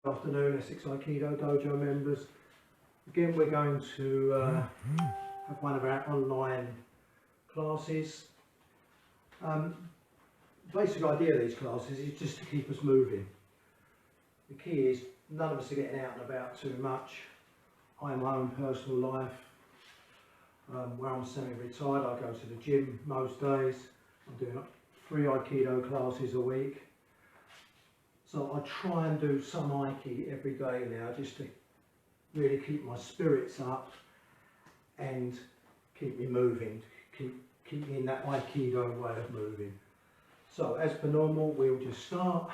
Good afternoon, Essex Aikido Dojo members. Again, we're going to have one of our online classes. The basic idea of these classes is just to keep us moving. The key is none of us are getting out and about too much. I have my own personal life where I'm semi-retired. I go to the gym most days. I'm doing 3 Aikido classes a week. So I try and do some Aiki every day now, just to really keep my spirits up and keep me moving, keep me in that Aikido way of moving. So as per normal, we'll just start.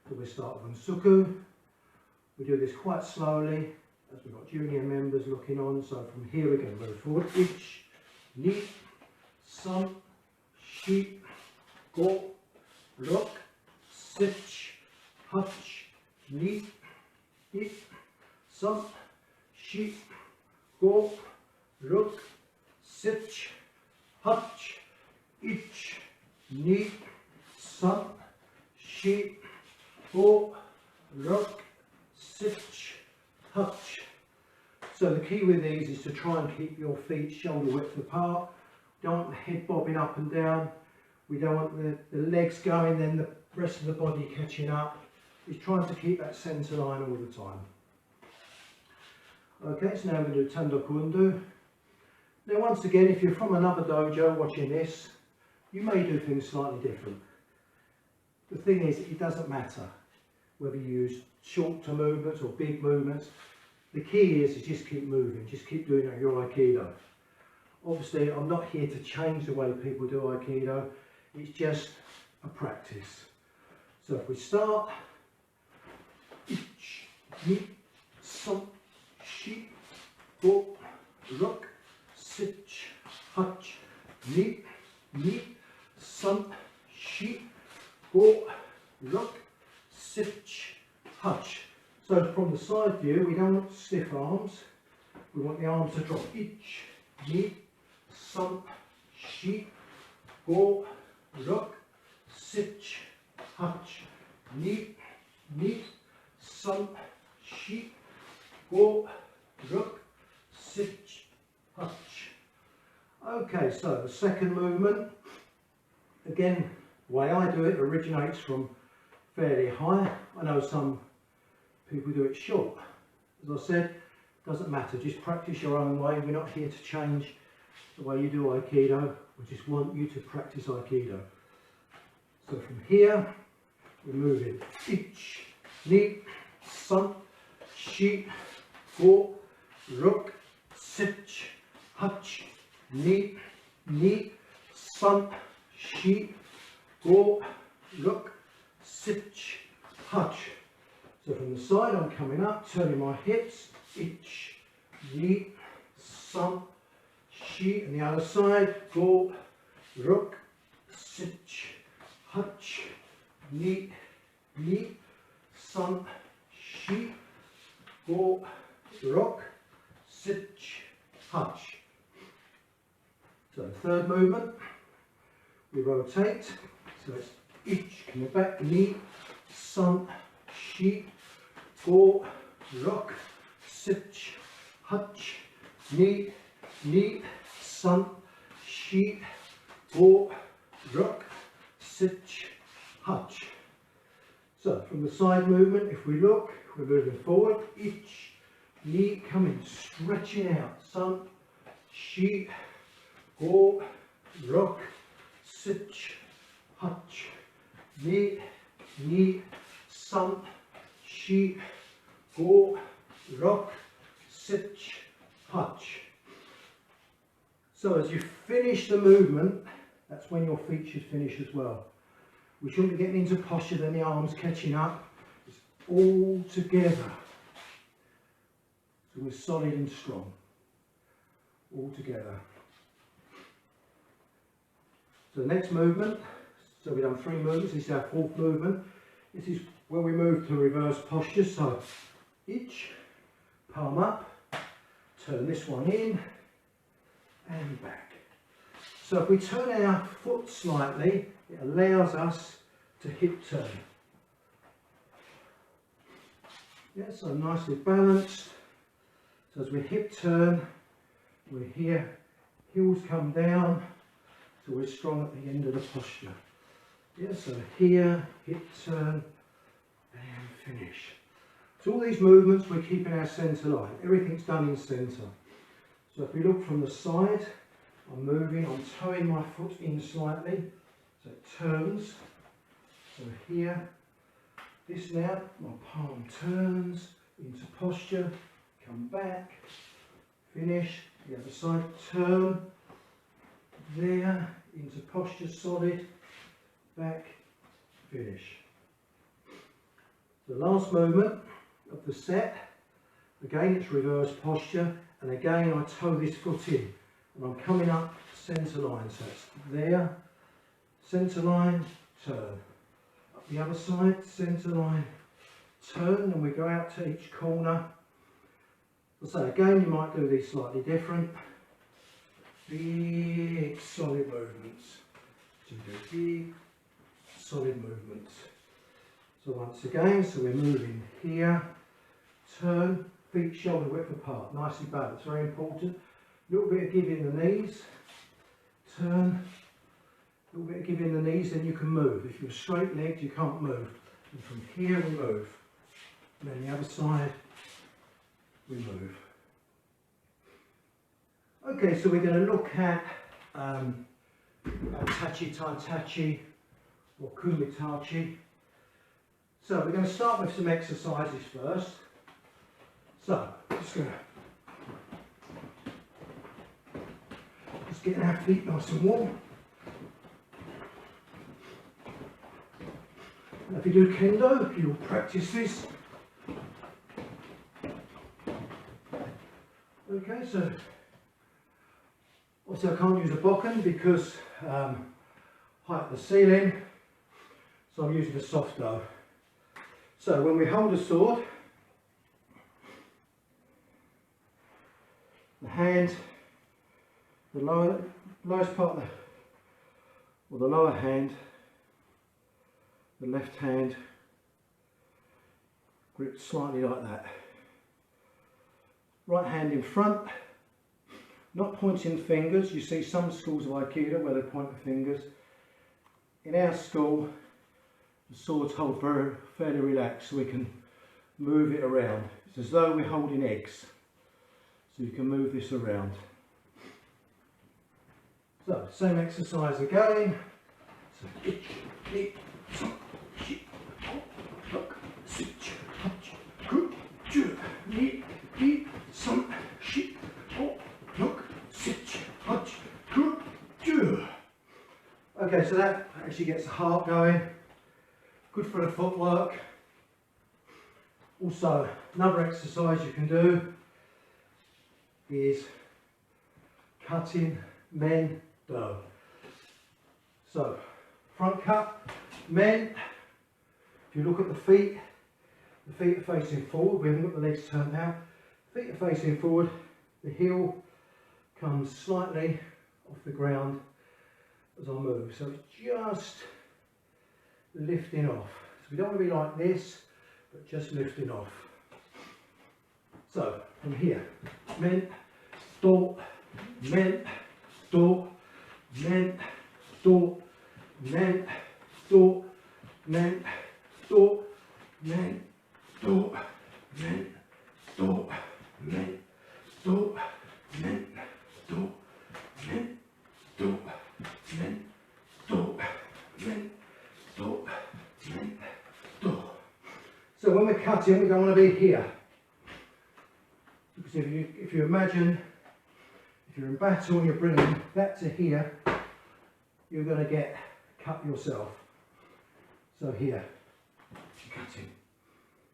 So we start with Unsuku. We do this quite slowly, as we've got junior members looking on. So from here we're going to move forward. Ich, ni, san, shi, go, rok, sich, hach, ni, ich, san, shi, go, rok, sich, hach, ich, ni, san, shi, go, rok, sich, hach. So the key with these is to try and keep your feet shoulder width apart. We don't want the head bobbing up and down. We don't want the legs going, then the rest of the body catching up. It's trying to keep that centre line all the time. Okay, so now we're going to do Tandoku Undo. Now once again, if you're from another dojo watching this, you may do things slightly different. The thing is, it doesn't matter whether you use shorter movements or big movements. The key is to just keep moving, just keep doing your Aikido. Obviously, I'm not here to change the way people do Aikido, it's just a practice. So if we start, ich, ni, san, shi, go, rok, sich, hach, ni, san, shi, go, rok, sich, hach. So from the side view, we don't want stiff arms. We want the arms to drop. Ich, ni, san, shi, go, rok, sich, hach, ni, san, shi, go, rok, sich, hach. Okay, so the second movement, again, the way I do it originates from fairly high. I know some people do it short. As I said, doesn't matter, just practice your own way. We're not here to change the way you do Aikido, we just want you to practice Aikido. So from here, we're moving ich, ni, san, shi, go, rok, sich, hach, ni, san, shi, go, rok, sich, hach. So from the side, I'm coming up, turning my hips, ich, ni, san, shi, and the other side, go, rok, sich, hach, ni, san, shi, go, rok, sich, hach. So the third movement, we rotate, so it's ich, coming back, ni, san, shi, go, rok, sich, hach, ni, san, shi, go, rok, sich, hach. So from the side movement, if we look, we're moving forward, ich, ni, coming, stretching out, san, shi, go, rok, sich, hach, ni, san, shi, go, rok, sich, hach. So as you finish the movement, that's when your feet should finish as well. We shouldn't be getting into posture, then the arms catching up. It's all together. So we're solid and strong. All together. So the next movement, so we've done 3 movements, this is our 4th movement. This is where we move to reverse posture. So ich, palm up, turn this one in and back. So if we turn our foot slightly, it allows us to hip turn. Yeah, so nicely balanced. So as we hip turn, we're here, heels come down, so we're strong at the end of the posture. Yeah, so here, hip turn, and finish. So all these movements, we're keeping our centre line. Everything's done in centre. So if we look from the side, I'm moving, I'm toeing my foot in slightly, so it turns. So here, this now, my palm turns into posture, come back, finish, the other side, turn, there, into posture, solid, back, finish. The last movement of the set, again it's reverse posture, and again I toe this foot in, and I'm coming up centre line, so it's there, centre line, turn. Up the other side, centre line, turn, and we go out to each corner. So again, you might do these slightly different. Big solid movements. So we do big solid movements. So once again, so we're moving here, turn, feet shoulder width apart, nicely balanced, very important. A little bit of give in the knees, turn, a little bit of give in the knees, then you can move. If you're straight legged, you can't move. And from here we move. And then the other side, we move. Okay, so we're going to look at Tachi Tai Tachi or Kumitachi. So we're going to start with some exercises first. So just getting our feet nice and warm. Now if you do kendo, you'll practice this. Okay, so obviously I can't use a bokken because height of the ceiling, so I'm using a soft dough. So when we hold a sword, the hand, the lowest part of the lower hand, the left hand gripped slightly like that. Right hand in front, not pointing fingers. You see some schools of Aikido where they point the fingers. In our school, the swords hold fairly relaxed, so we can move it around. It's as though we're holding eggs, so you can move this around. So, same exercise again. So, okay, so that actually gets the heart going. Good for the footwork. Also, another exercise you can do is cutting men do. So, front cut, men. If you look at the feet are facing forward. We haven't got the legs turned out. Feet are facing forward. The heel comes slightly off the ground as I move. So it's just lifting off. So we don't want to be like this, but just lifting off. So from here, men, do, men, do, men, do, men, do, men, do, men, do, men, do, men, do, men, do, men, do, men, do, men, do, men, do. So when we're cutting, we don't want to be here. Because if you imagine, if you're in battle and you're bringing that to here, you're going to get cut yourself. So here, cutting.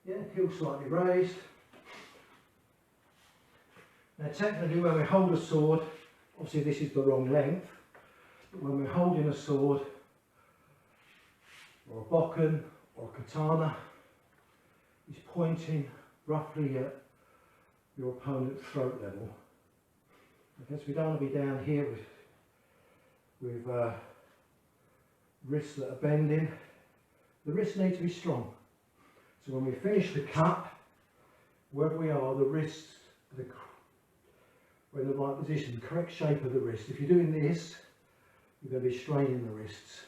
Yeah, heel slightly raised. Now technically when we hold a sword, obviously this is the wrong length, but when we're holding a sword, or a bokken, or a katana, is pointing roughly at your opponent's throat level. Okay, so we don't want to be down here with wrists that are bending. The wrists need to be strong. So when we finish the cut, wherever we are, the wrists, we're in the right position, the correct shape of the wrist. If you're doing this, you're going to be straining the wrists.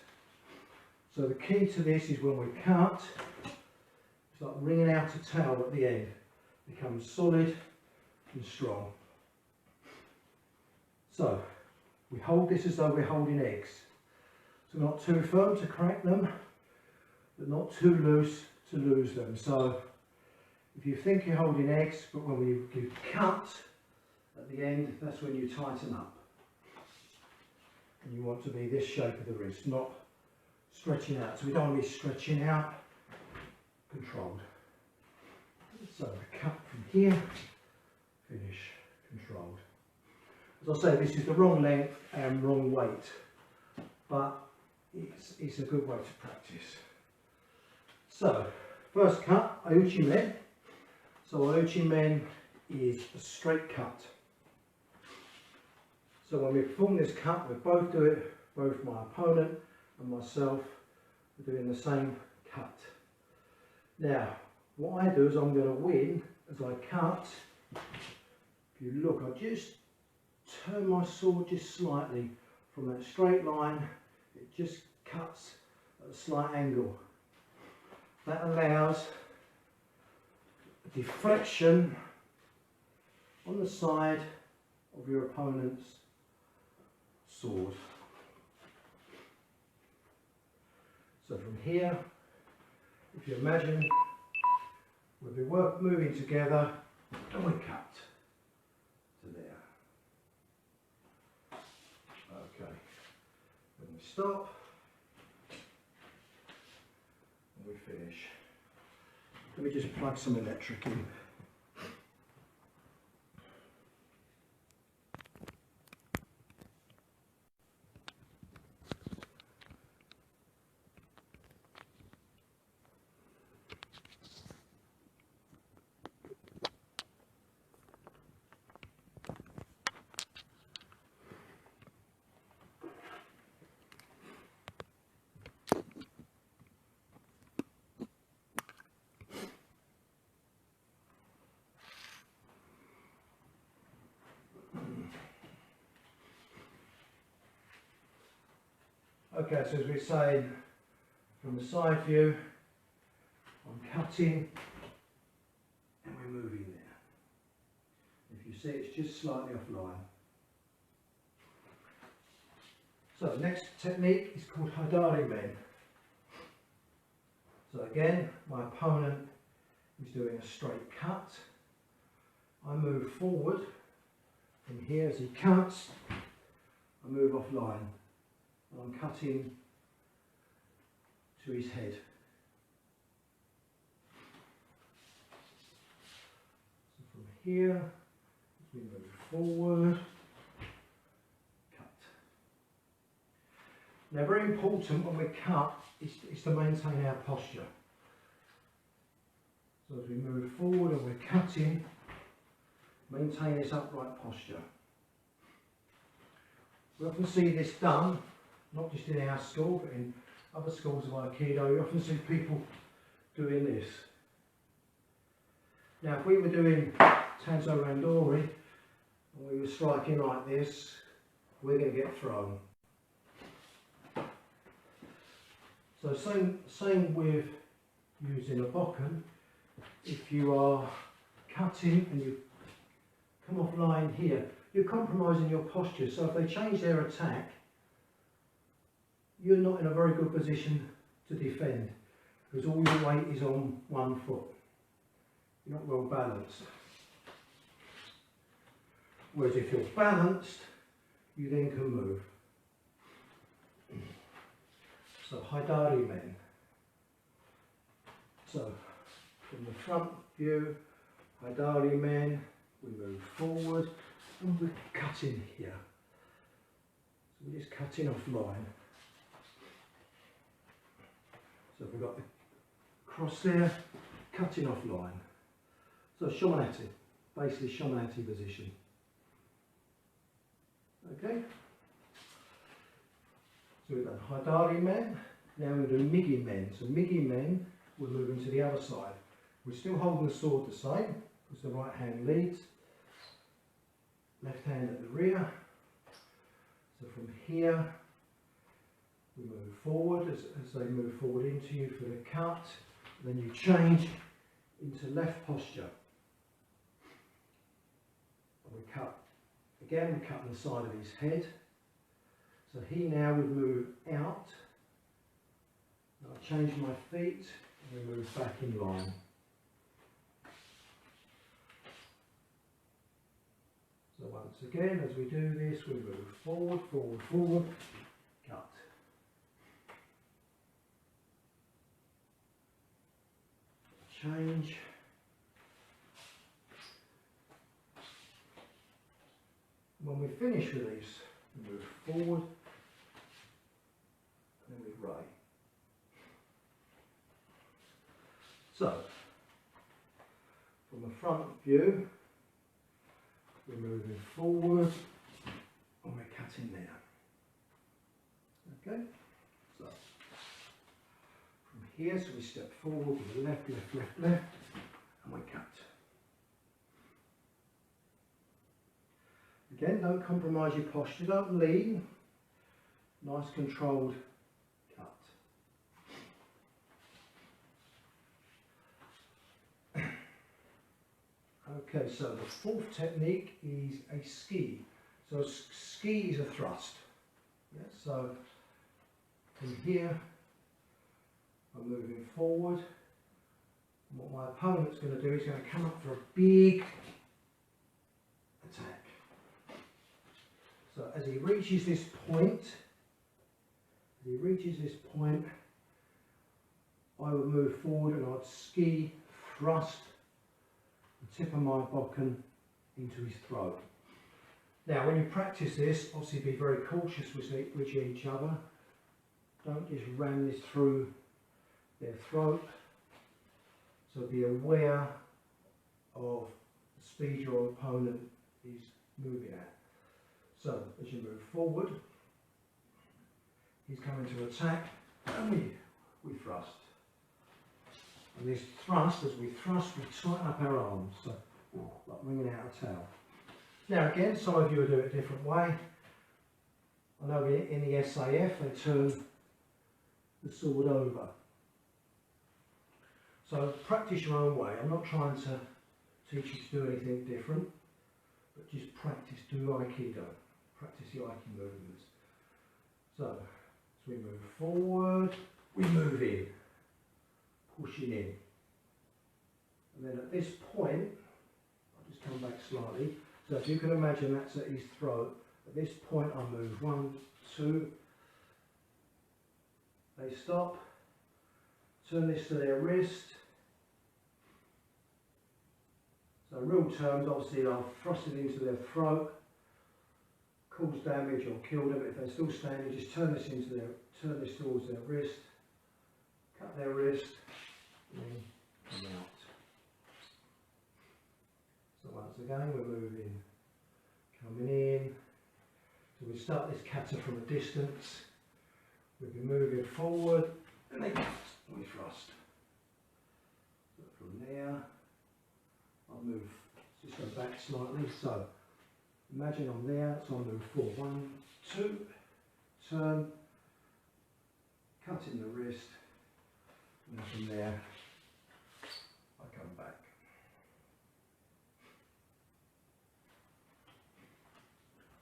So the key to this is when we cut, it's like wringing out a towel at the end. It becomes solid and strong. So we hold this as though we're holding eggs. So not too firm to crack them, but not too loose to lose them. So if you think you're holding eggs, but when you cut at the end, that's when you tighten up. And you want to be this shape of the wrist, not stretching out. So we don't want to be stretching out, controlled. So cut from here, finish, controlled. As I say, this is the wrong length and wrong weight, but it's a good way to practice. So, first cut, Aiuchi Men. So Aiuchi Men is a straight cut. So when we perform this cut, we both do it, both my opponent and myself, we're doing the same cut. Now, what I do is I'm going to win as I cut. If you look, I just turn my sword just slightly from that straight line. It just cuts at a slight angle. That allows a deflection on the side of your opponent's sword. So from here, if you imagine, we'll be moving together and we cut to there. Okay, then we stop and we finish. Let me just plug some electric in. Okay, so as we're saying, from the side view, I'm cutting and we're moving there. If you see, it's just slightly offline. So the next technique is called Hidari Men. So again, my opponent is doing a straight cut. I move forward from here as he cuts, I move offline. I'm cutting to his head. So from here, as we move forward, cut. Now very important when we cut is to maintain our posture. So as we move forward and we're cutting, maintain this upright posture. We often see this done, not just in our school, but in other schools of Aikido. You often see people doing this. Now, if we were doing Tanto Randori, and we were striking like this, we're going to get thrown. So same with using a bokken. If you are cutting and you come offline here, you're compromising your posture. So if they change their attack, you're not in a very good position to defend because all your weight is on one foot. You're not well balanced. Whereas if you're balanced, you then can move. So Hidari Men. So from the front view, Hidari Men, we move forward and we're cutting here. So we're just cutting offline. So we've got the cross there, cutting offline. So Shomanati, basically Shomanati position. Okay? So we've done Hidari Men, now we're doing Migi Men. So Migi Men, we're moving to the other side. We're still holding the sword the same, because the right hand leads. Left hand at the rear. So from here, we move forward as they move forward into you for the cut. Then you change into left posture. And we cut, again we cut on the side of his head. So he now would move out. And I change my feet and we move back in line. So once again, as we do this, we move forward, forward, forward, cut. Change. When we finish with these, we move forward, and then we right. So, from the front view, we're moving forward and we're cutting there. Okay, so from here, so we step forward with the left, left, left, left, and we cut. Again, don't compromise your posture, don't lean. Nice controlled cut. Okay, so the fourth technique is a ski. So a ski is a thrust. Yeah, so from here, I'm moving forward. And what my opponent's going to do is going to come up for a big attack. So as he reaches this point, I would move forward and I'd ski, thrust the tip of my bokken into his throat. Now when you practice this, obviously be very cautious with each other. Don't just ram this through their throat. So be aware of the speed your opponent is moving at. So as you move forward, he's coming to attack and we thrust. And this thrust, as we thrust, we tighten up our arms, so like wringing out a towel. Now again, some of you will do it a different way. I know in the SAF they turn the sword over. So practice your own way. I'm not trying to teach you to do anything different, but just practice, do Aikido. Practice the Aikido movements. So, as we move forward, we move in, pushing in. And then at this point, I'll just come back slightly. So if you can imagine that's at his throat. At this point I move 1, 2, they stop, turn this to their wrist. So real terms, obviously I'll thrust it into their throat, cause damage or kill them. If they're still standing, just turn this towards their wrist, cut their wrist, and then come out. So once again we're moving, coming in. So we start this kata from a distance. We'll be moving forward, and then we thrust. So from there, I'll move, just go back slightly. So imagine I'm there, so I'll move forward. 1, 2, turn, cut in the wrist, and then from there, I come back.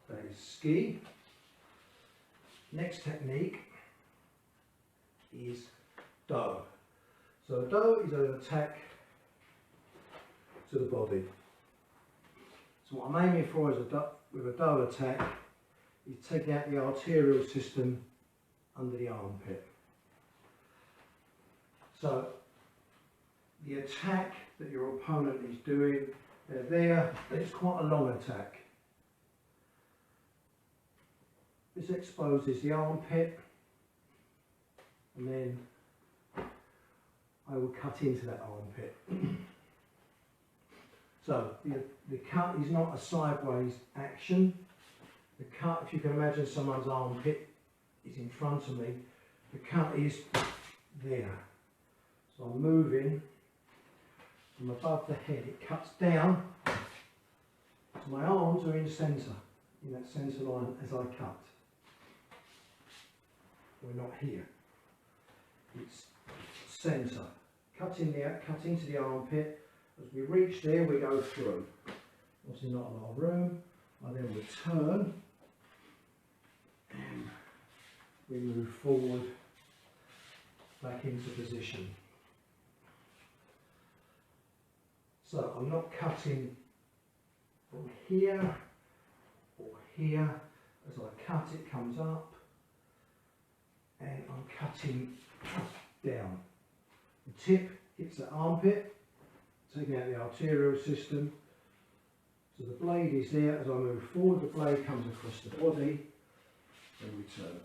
That is ski. Next technique is do. So do is an attack to the body. So what I'm aiming for is with a do attack is taking out the arterial system under the armpit. So the attack that your opponent is doing, they're there, but it's quite a long attack. This exposes the armpit, and then I will cut into that armpit. So the cut is not a sideways action. The cut, if you can imagine someone's armpit is in front of me, the cut is there. So I'm moving from above the head, it cuts down, so my arms are in centre, in that centre line as I cut. We're not here, it's centre. Cutting to the armpit, as we reach there we go through. Obviously not a lot of room, I then return and we move forward back into position. So I'm not cutting from here or here. As I cut, it comes up and I'm cutting down. The tip hits the armpit, taking out the arterial system. So the blade is there. As I move forward, the blade comes across the body and return.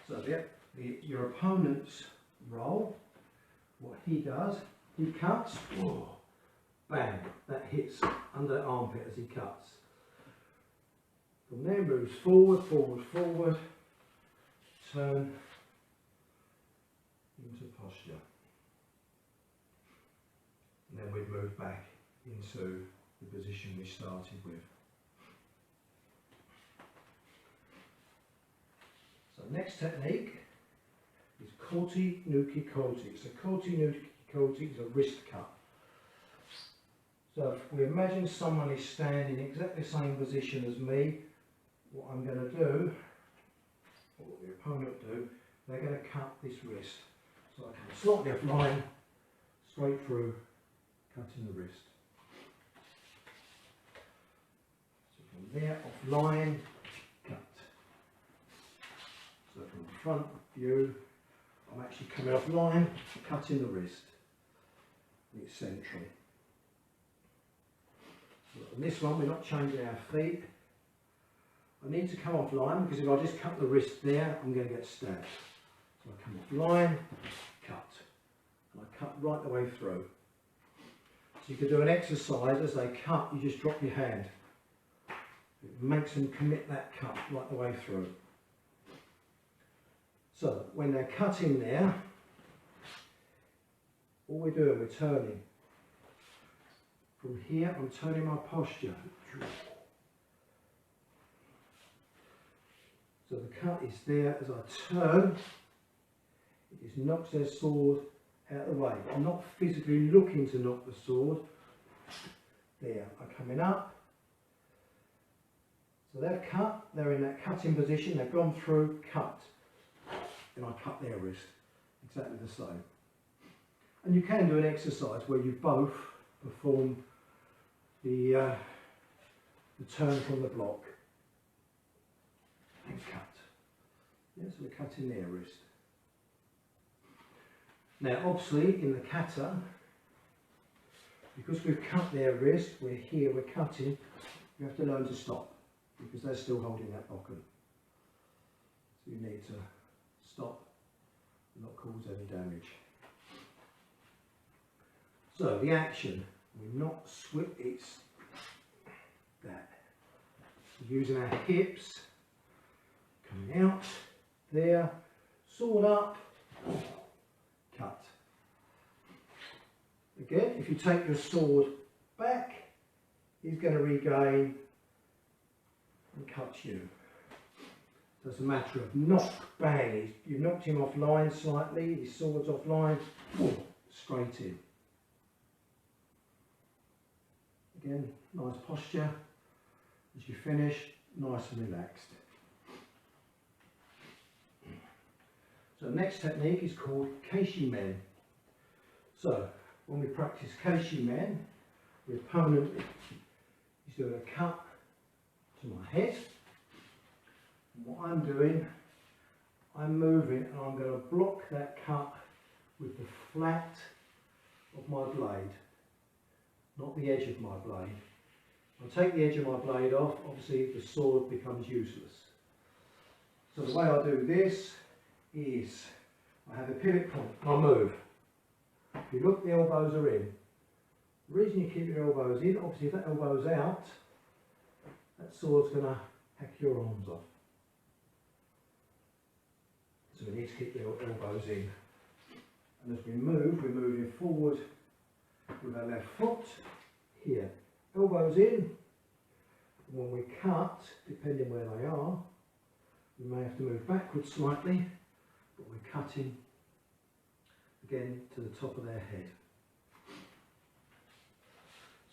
So your opponent's roll, what he does, he cuts, whoa, bang, that hits under the armpit as he cuts. From there moves forward, forward, forward, turn into posture. And then we'd move back into the position we started with. So next technique is Koryu Nuki Koti. So Koryu Nuki Koti is a wrist cut. So if we imagine someone is standing in exactly the same position as me, what I'm going to do, or what the opponent do, they're going to cut this wrist. So I come slightly off line, straight through, cutting the wrist. So from there, off line, cut. So from the front view, I'm actually coming off line, cutting the wrist. It's central. So on this one, we're not changing our feet. I need to come off line because if I just cut the wrist there, I'm going to get stabbed. So I come off line, cut, and I cut right the way through. So you can do an exercise as they cut, you just drop your hand. It makes them commit that cut right the way through. So when they're cutting there, all we're doing, we're turning. From here, I'm turning my posture. So the cut is there. As I turn, it just knocks their sword out of the way. I'm not physically looking to knock the sword. There, I'm coming up. So they've cut, they're in that cutting position, they've gone through, cut. And I cut their wrist, exactly the same. And you can do an exercise where you both perform the turn from the block and cut. Yes, we're cutting their wrist. Now obviously in the kata, because we've cut their wrist, we're here, we're cutting, you have to learn to stop because they're still holding that bokken. So you need to stop and not cause any damage. So the action, we're not it's that. We're using our hips, coming out, there, sword up, cut. Again, if you take your sword back, he's going to regain and cut you. So it's a matter of knock, bang. You've knocked him off line slightly, his sword's off line, straight in. Again, nice posture. As you finish, nice and relaxed. So the next technique is called Keishi Men. So when we practice Keishi Men, the opponent is doing a cut to my head. And what I'm doing, I'm moving and I'm going to block that cut with the flat of my blade, not the edge of my blade. I'll take the edge of my blade off, obviously the sword becomes useless. So the way I do this is I have a pivot point, I move. If you look, the elbows are in. The reason you keep your elbows in, obviously if that elbow's out, that sword's going to hack your arms off. So we need to keep the elbows in. And as we move, we're moving forward with our left foot here, elbows in. And when we cut, depending where they are, we may have to move backwards slightly, but we're cutting again to the top of their head.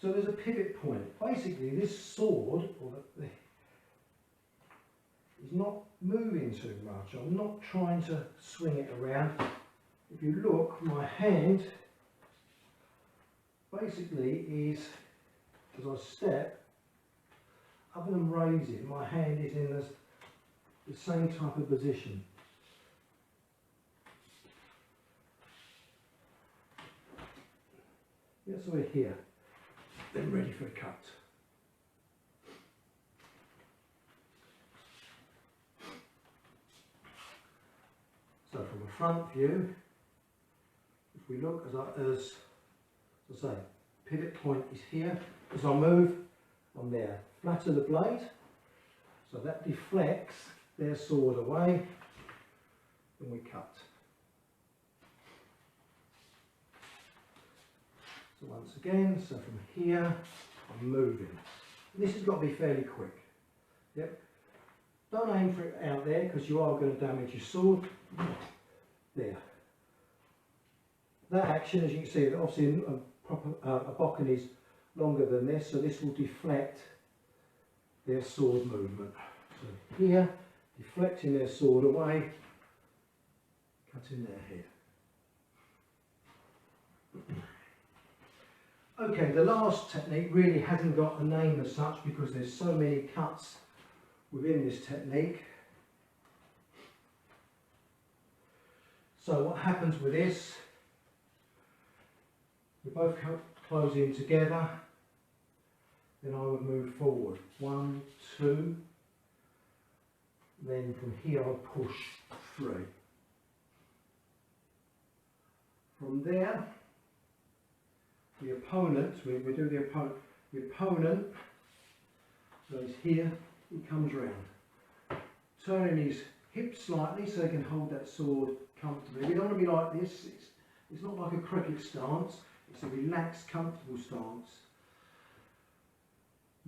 So there's a pivot point. Basically, this sword is not moving too much. I'm not trying to swing it around. If you look, my hand basically is, as I step, other than raising, my hand is in the same type of position. Yeah, so we're here, then ready for a cut. So from a front view, if we look, as I say, pivot point is here. As I move, I'm there. Flatter the blade, so that deflects their sword away, and we cut. So once again, so from here, I'm moving. This has got to be fairly quick. Yep. Don't aim for it out there because you are going to damage your sword. There. That action, as you can see, obviously a bokken is longer than this, so this will deflect their sword movement. So here, deflecting their sword away, cutting their head. Okay, the last technique really hasn't got a name as such because there's so many cuts within this technique. So what happens with this, we both close in together, then I would move forward. 1, 2, then from here I'll push 3. From there, the opponent, we do the opponent, so he's here, he comes round. Turning his hips slightly so he can hold that sword comfortably. We don't want to be like this, it's not like a cricket stance, it's a relaxed, comfortable stance.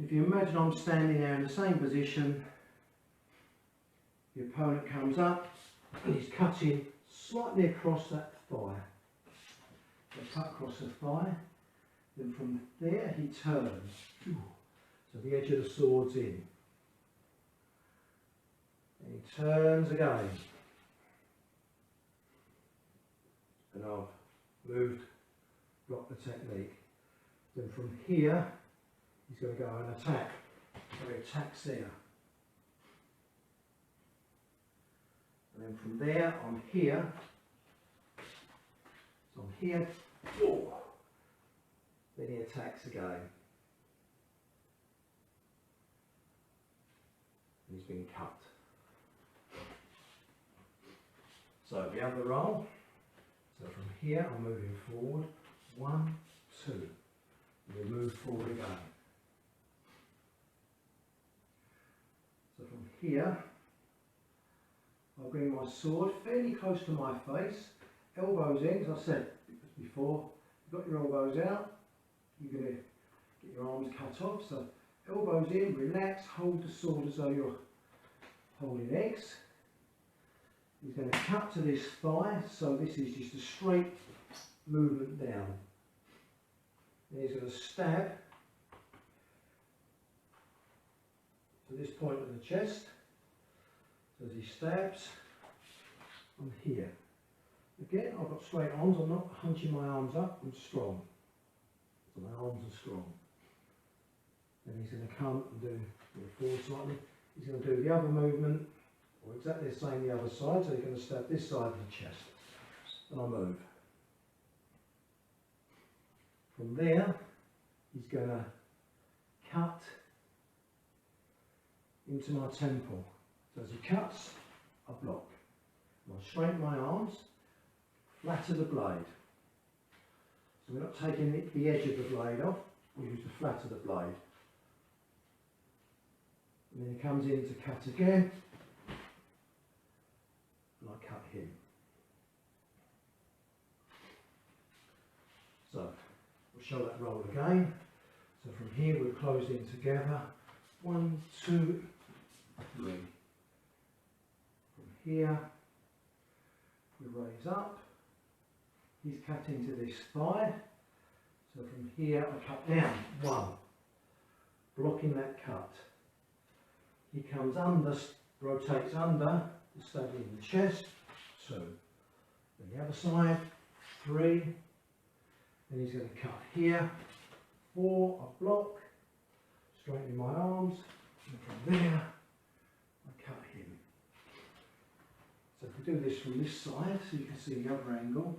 If you imagine I'm standing there in the same position, the opponent comes up and he's cutting slightly across that thigh. So cut across the thigh. Then from there he turns, so the edge of the sword's in. And he turns again. And I've moved, blocked the technique. Then from here, he's going to go and attack. So he attacks there. And then from there, I'm here. So I'm here. Oh. Then he attacks again. And he's been cut. So the other roll. So from here I'm moving forward. 1, 2. And we move forward again. So from here I'll bring my sword fairly close to my face. Elbows in, as I said before, you've got your elbows out. You're going to get your arms cut off, so elbows in, relax, hold the sword as though you're holding eggs. He's going to cut to this thigh, so this is just a straight movement down. Then he's going to stab to this point of the chest. So as he stabs, I'm here. Again, I've got straight arms, I'm not hunching my arms up, I'm strong. So my arms are strong. Then he's going to come and do forward slightly. He's going to do the other movement, or exactly the same the other side, so he's going to stab this side of the chest. And I move. From there, he's going to cut into my temple. So as he cuts, I block. And I straighten my arms, flatter the blade. So we're not taking the edge of the blade off, we use to flatter the blade. And then he comes in to cut again, and I cut him. show that roll again. So from here we're closed in together. 1, 2, 3. From here we raise up. He's cutting to this thigh. So from here I cut down. 1. Blocking that cut. He comes under, rotates under, studying the chest. 2. Then the other side. 3. Then he's going to cut here. 4. I block. Straightening my arms. And from there I cut him. So if we do this from this side, so you can see the other angle.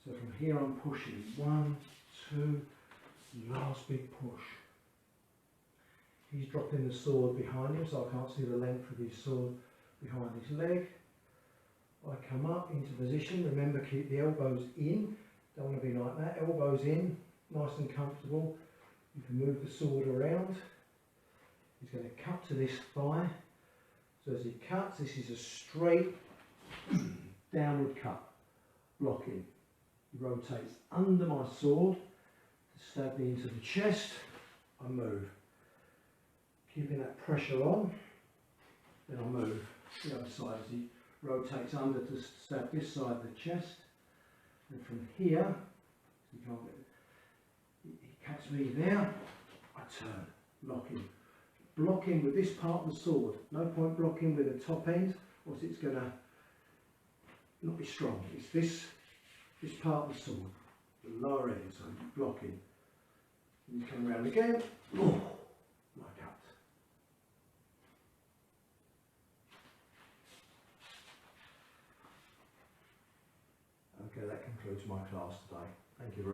So from here I'm pushing. 1, 2, last big push. He's dropping the sword behind him, so I can't see the length of his sword behind his leg. I come up into position. Remember, keep the elbows in. Don't want to be like that. Elbows in, nice and comfortable. You can move the sword around. He's going to cut to this thigh. So as he cuts, this is a straight downward cut, blocking. He rotates under my sword to stab me into the chest. I move. Keeping that pressure on, then I move the other side as he rotates under to stab this side of the chest. And from here, he cuts me there, I turn, locking. Blocking with this part of the sword. No point blocking with the top end, or else it's going to not be strong. It's this part of the sword, the lower end, so blocking. And you come around again, like that. Okay, that concludes my class today. Thank you very much.